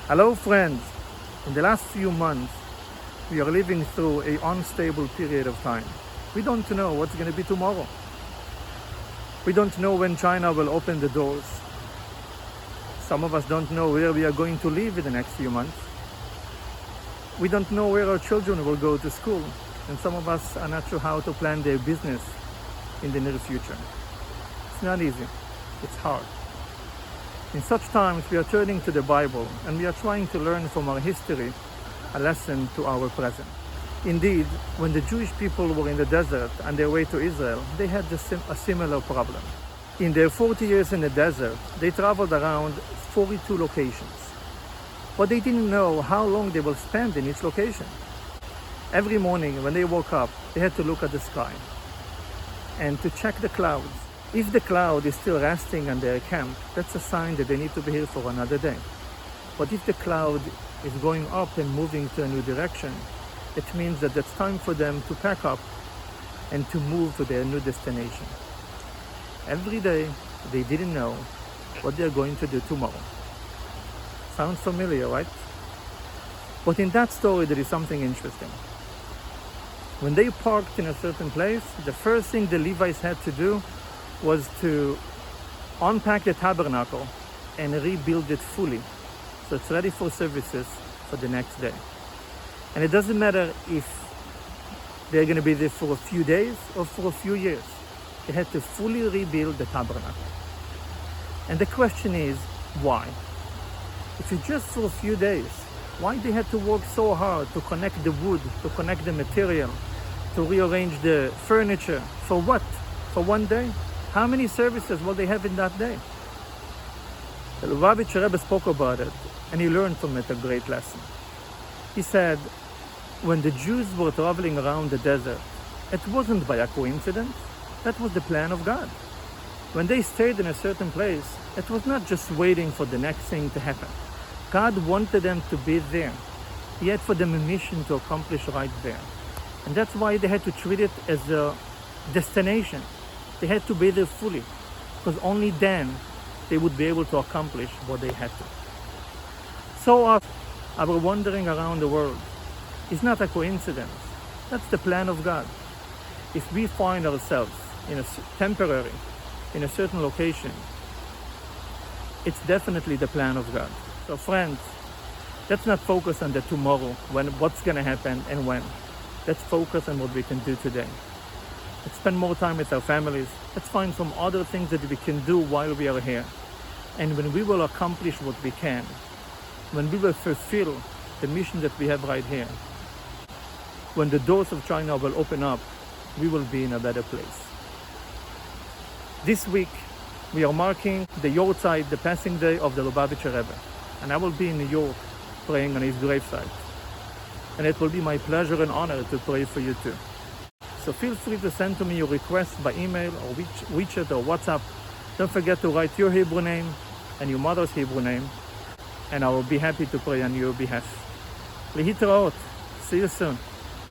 Hello friends, in the last few months we are living through an unstable period of time. We don't know what's going to be tomorrow. We don't know when China will open the doors. Some of us don't know where we are going to live in the next few months. We don't know where our children will go to school, and some of us are not sure how to plan their business in the near future. It's not easy, it's hard. In such times we are turning to the Bible and we are trying to learn from our history a lesson to our present. Indeed, when the Jewish people were in the desert on their way to Israel, they had a similar problem. In their 40 years in the desert, they traveled around 42 locations. But they didn't know how long they will spend in each location. Every morning when they woke up, they had to look at the sky and to check the clouds. If the cloud is still resting on their camp, that's a sign that they need to be here for another day. But if the cloud is going up and moving to a new direction, it means that it's time for them to pack up and to move to their new destination. Every day, they didn't know what they're going to do tomorrow. Sounds familiar, right? But in that story, there is something interesting. When they parked in a certain place, the first thing the Levites had to do was to unpack the tabernacle and rebuild it fully, so it's ready for services for the next day. And it doesn't matter if they're going to be there for a few days or for a few years. They had to fully rebuild the tabernacle. And the question is, why? If it's just for a few days, why they had to work so hard to connect the wood, to connect the material, to rearrange the furniture? For what? For one day? How many services will they have in that day? The Lubavitcher Rebbe spoke about it, and he learned from it a great lesson. He said, when the Jews were traveling around the desert, it wasn't by a coincidence. That was the plan of God. When they stayed in a certain place, it was not just waiting for the next thing to happen. God wanted them to be there. He had for them a mission to accomplish right there. And that's why they had to treat it as a destination. They had to be there fully, because only then they would be able to accomplish what they had to. So often, our wandering around the world is not a coincidence. That's the plan of God. If we find ourselves in a temporary, in a certain location, it's definitely the plan of God. So friends, let's not focus on the tomorrow, what's going to happen and when. Let's focus on what we can do today. Let's spend more time with our families. Let's find some other things that we can do while we are here. And when we will accomplish what we can, when we will fulfill the mission that we have right here, when the doors of China will open up, we will be in a better place. This week, we are marking the Yortzeit, the passing day of the Lubavitcher Rebbe. And I will be in New York praying on his gravesite. And it will be my pleasure and honor to pray for you too. So feel free to send to me your requests by email or WeChat or WhatsApp. Don't forget to write your Hebrew name and your mother's Hebrew name, and I will be happy to pray on your behalf. Lehitraot. See you soon.